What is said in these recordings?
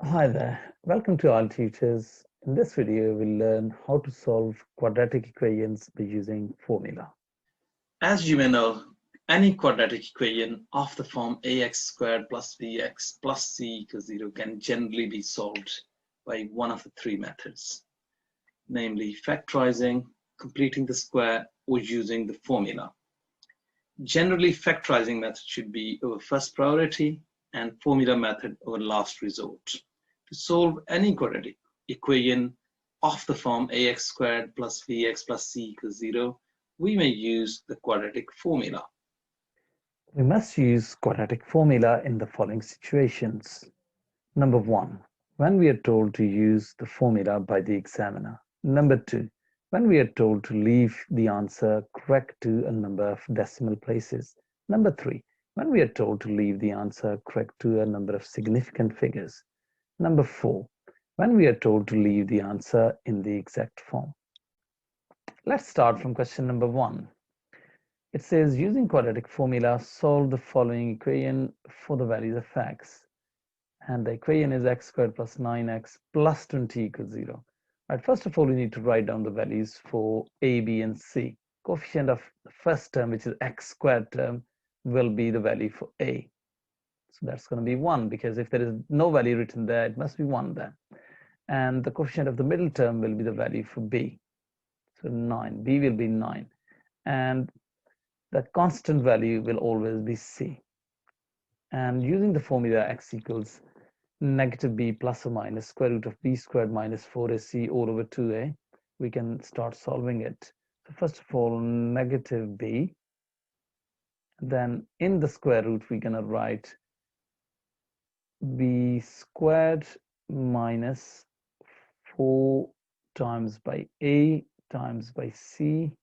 Hi there, welcome to All Teachers. In this video, we'll learn how to solve quadratic equations by using formula. As you may know, any quadratic equation of the form ax squared plus bx plus c equals 0 can generally be solved by one of the three methods, namely factorizing, completing the square, or using the formula. Generally, factorizing method should be over first priority and formula method over last resort. To solve any quadratic equation of the form ax squared plus bx plus c equals 0, we may use the quadratic formula. We must use quadratic formula in the following situations. Number 1, when we are told to use the formula by the examiner. Number 2, when we are told to leave the answer correct to a number of decimal places. Number 3, when we are told to leave the answer correct to a number of significant figures. Number 4, when we are told to leave the answer in the exact form. Let's start from question number 1. It says, using quadratic formula, solve the following equation for the values of x. And the equation is x squared plus 9x plus 20 equals 0. Right, first of all, we need to write down the values for a, b, and c. Coefficient of the first term, which is x squared term, will be the value for a. So that's going to be 1, because if there is no value written there, it must be 1 there. And the coefficient of the middle term will be the value for b. So 9, b will be 9. And the constant value will always be c. And using the formula x equals negative b plus or minus square root of b squared minus 4ac all over 2a, we can start solving it. So first of all, negative b. Then in the square root, we're going to write b squared minus 4 times by a times by c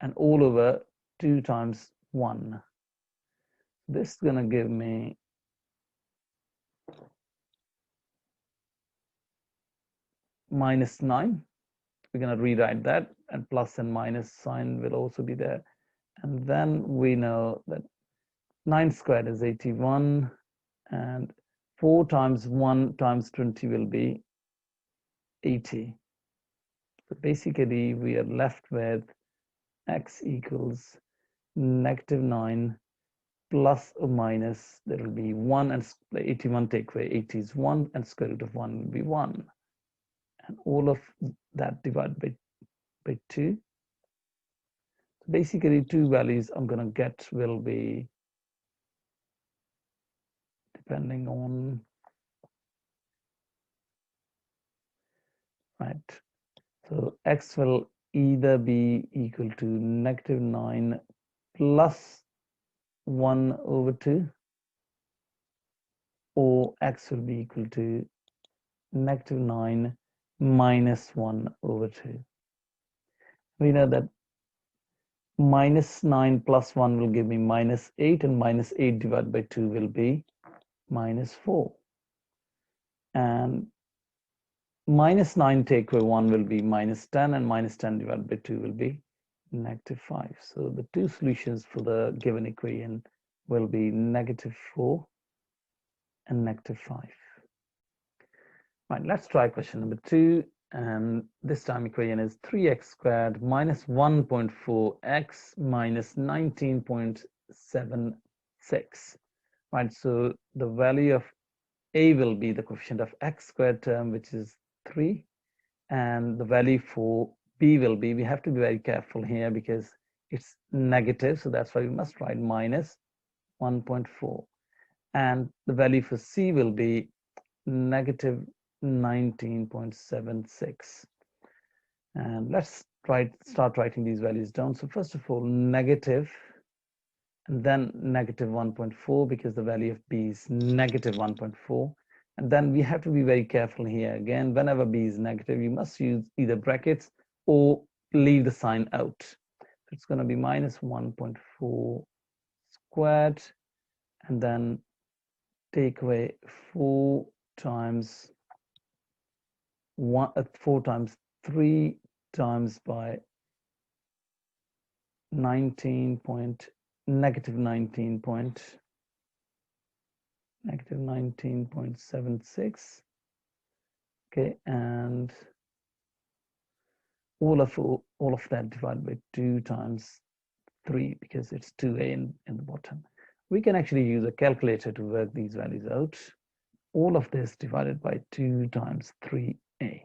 and all over 2 times 1. This is going to give me minus 9. We're going to rewrite that, and plus and minus sign will also be there. And then we know that 9 squared is 81, and 4 times 1 times 20 will be 80. So basically, we are left with x equals negative 9 plus or minus, there will be 1, and 81 take away 80 is 1, and square root of 1 will be 1. And all of that divided by 2. So basically, two values I'm going to get will be, depending on, right, so x will either be equal to negative 9 plus 1 over 2, or x will be equal to negative 9 minus 1 over 2. We know that minus 9 plus 1 will give me minus 8, and minus 8 divided by 2 will be minus 4. And minus 9 take away 1 will be minus 10, and minus 10 divided by 2 will be negative 5. So the two solutions for the given equation will be negative 4 and negative 5. Right, let's try question number 2. And this time equation is 3x squared minus 1.4x minus 19.76. Right, so the value of a will be the coefficient of x squared term, which is 3. And the value for b will be, we have to be very careful here because it's negative. So that's why we must write minus 1.4. And the value for c will be negative 19.76. And let's start writing these values down. So first of all, negative, and then negative 1.4, because the value of b is negative 1.4. And then we have to be very careful here. Again, whenever b is negative, you must use either brackets or leave the sign out. So it's going to be minus 1.4 squared, and then take away 4 times 3 times by negative 19 negative 19.76. Okay, and all of that divided by 2 times 3, because it's 2a in the bottom. We can actually use a calculator to work these values out. All of this divided by 2 times 3a,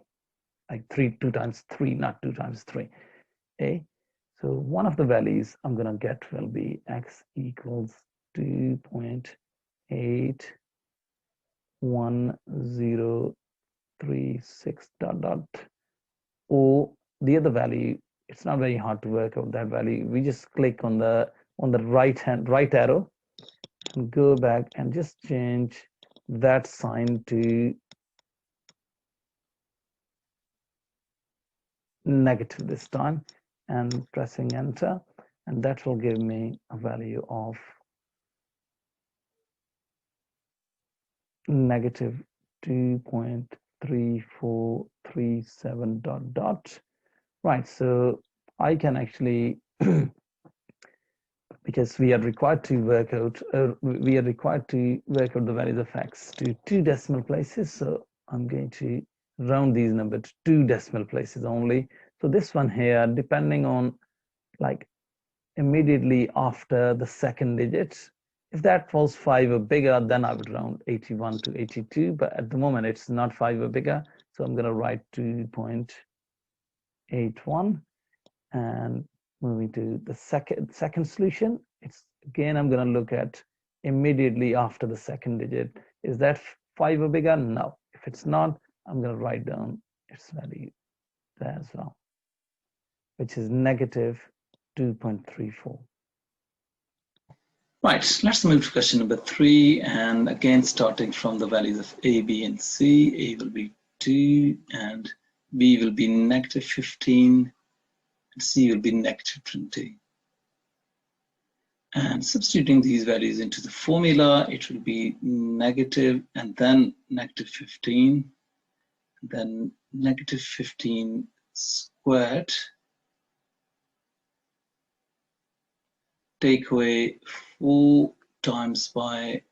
like 2 times 3, not 2 times 3a. So one of the values I'm going to get will be x equals 2.81036 dot dot, or the other value. It's not very hard to work out that value. We just click on the right arrow and go back and just change that sign to negative this time, and pressing enter, and that will give me a value of negative 2.3437 dot dot. Right, so I can actually because we are required to work out the values of x to 2 decimal places, so I'm going to round these numbers to 2 decimal places only. So this one here, depending on like immediately after the second digit, if that was 5 or bigger, then I would round 81 to 82, but at the moment it's not 5 or bigger, so I'm going to write 2.81. And moving to the second solution, it's again, I'm going to look at immediately after the second digit. Is that 5 or bigger? No. If it's not, I'm going to write down its value there as well, which is negative 2.34. Right, let's move to question number 3, and again starting from the values of a, b, and c. A will be 2, and b will be negative 15, and c will be negative 20. And substituting these values into the formula, it will be negative and then negative 15, and then negative 15 squared. Take away 4 times by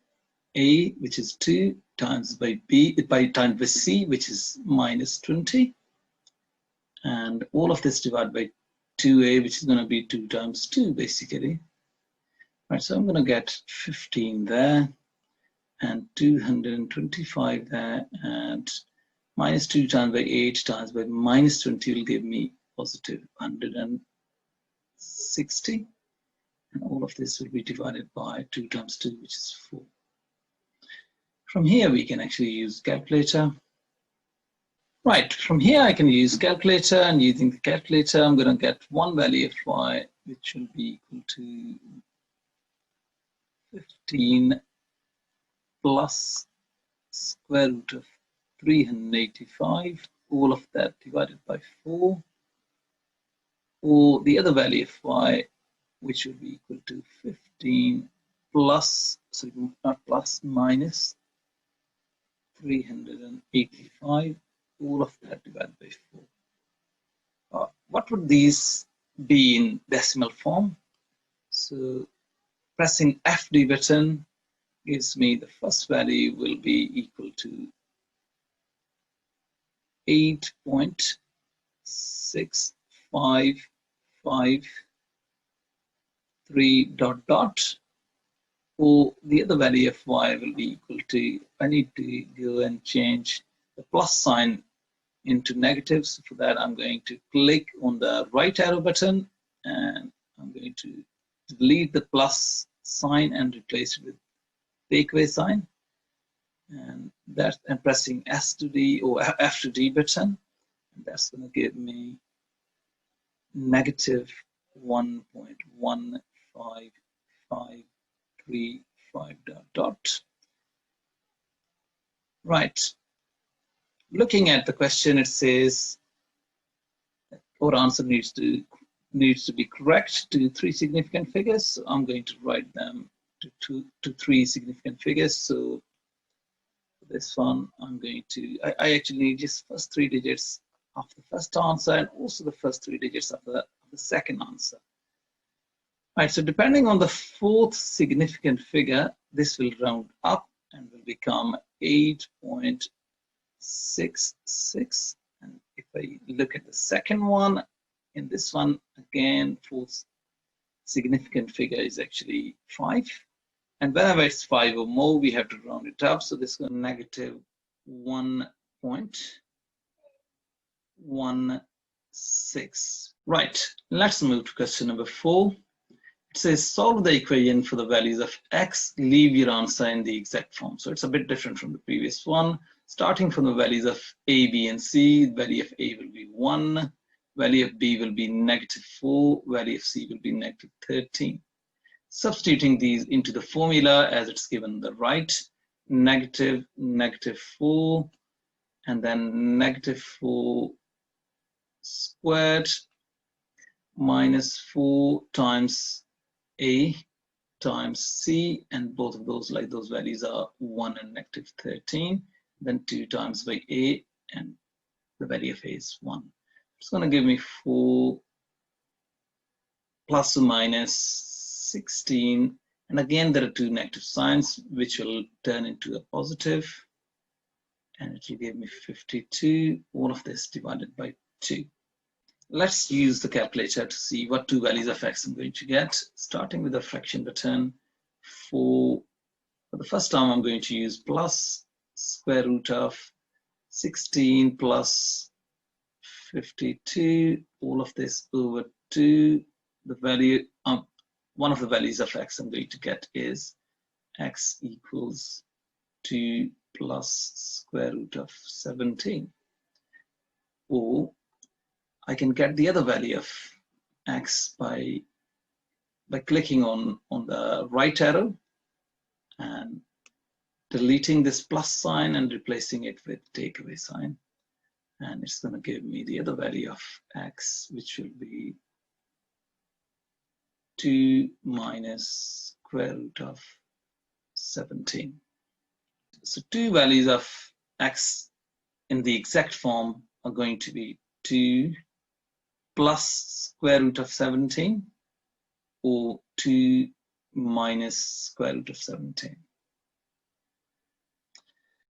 a, which is 2, times by b, times by c, which is minus 20. And all of this divided by 2a, which is going to be 2 times 2, basically. Right, so I'm going to get 15 there, and 225 there, and minus 2 times by 8 times by minus 20 will give me positive 160. And all of this will be divided by 2 times 2, which is 4. From here, we can actually use calculator. Right, from here, I can use calculator, and using the calculator, I'm going to get one value of y, which will be equal to 15 plus square root of 385, all of that divided by 4, or the other value of y, which will be equal to 15 plus, sorry, not plus, minus 385, all of that divided by 4. What would these be in decimal form? So pressing FD button gives me the first value will be equal to 8.6553 dot dot, or the other value of y will be equal to, I need to go and change the plus sign into negatives. For that, I'm going to click on the right arrow button, and I'm going to delete the plus sign and replace it with take away sign. And that, I'm pressing S to D or F to D button, and that's going to give me negative 1.15535 dot dot. Right. Looking at the question, it says our answer needs to be correct to 3 significant figures. So I'm going to write them to 3 significant figures. So for this one, I'm going to, I actually need just first 3 digits of the first answer, and also the first 3 digits of the second answer. Right, so depending on the 4th significant figure, this will round up, and will become 8.66. And if I look at the second one, in this one, again, fourth significant figure is actually 5. And whenever it's 5 or more, we have to round it up. So this is negative 1.16. Right, let's move to question number 4. It says solve the equation for the values of x, leave your answer in the exact form. So it's a bit different from the previous one. Starting from the values of a, b, and c, the value of a will be 1, value of b will be negative 4, value of c will be negative 13. Substituting these into the formula as it's given on the right, negative 4, and then negative 4 squared minus 4 times a times c, and both of those, like those values are 1 and negative 13, then 2 times by a, and the value of a is 1. It's going to give me 4 plus or minus 16, and again there are 2 negative signs which will turn into a positive, and it will give me 52, all of this divided by 2. Let's use the calculator to see what 2 values of x I'm going to get. Starting with the fraction return, for the first time I'm going to use plus square root of 16 plus 52, all of this over 2. The value of one of the values of x I'm going to get is x equals 2 plus square root of 17. Or I can get the other value of x by clicking on the right arrow and deleting this plus sign and replacing it with takeaway sign. And it's going to give me the other value of x, which will be 2 minus square root of 17. So 2 values of x in the exact form are going to be 2 plus square root of 17 or 2 minus square root of 17.